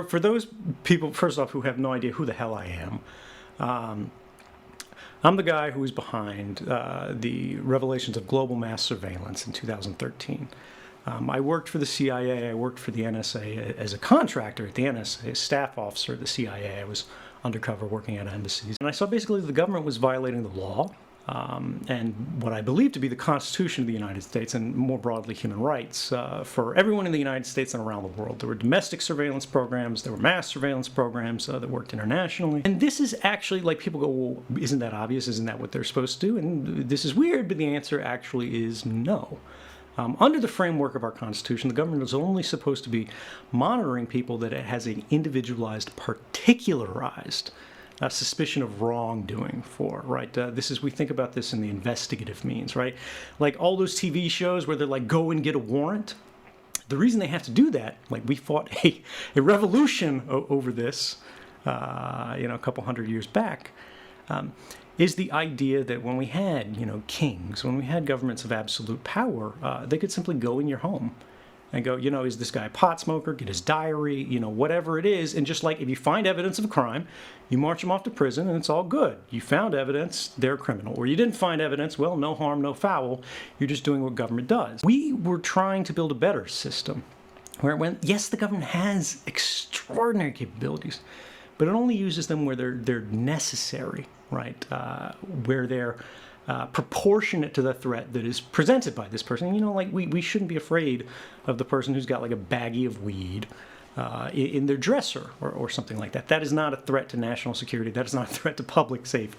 for those people, first off, who have no idea who the hell I am, I'm the guy who was behind the revelations of global mass surveillance in 2013. I worked for the CIA, I worked for the NSA as a contractor at the NSA, a staff officer at the CIA. I was undercover working at embassies. And I saw basically the government was violating the law and what I believe to be the Constitution of the United States and more broadly human rights for everyone in the United States and around the world. There were domestic surveillance programs, there were mass surveillance programs that worked internationally. And this is actually, like, people go, well, isn't that obvious? Isn't that what they're supposed to do? And this is weird, but the answer actually is no. Under the framework of our Constitution, the government is only supposed to be monitoring people that it has an individualized, particularized suspicion of wrongdoing for, right? We think about this in the investigative means, right? Like all those TV shows where they're like, go and get a warrant. The reason they have to do that, like we fought a revolution over this, a couple hundred years back, is the idea that when we had, kings, when we had governments of absolute power, they could simply go in your home and go, is this guy a pot smoker, get his diary, whatever it is. And just like if you find evidence of a crime, you march him off to prison and it's all good. You found evidence, they're a criminal. Or you didn't find evidence, well, no harm, no foul. You're just doing what government does. We were trying to build a better system where it went, yes, the government has extraordinary capabilities, but it only uses them where they're necessary, right? Where they're proportionate to the threat that is presented by this person. We shouldn't be afraid of the person who's got like a baggie of weed in their dresser or something like that. That is not a threat to national security. That is not a threat to public safety.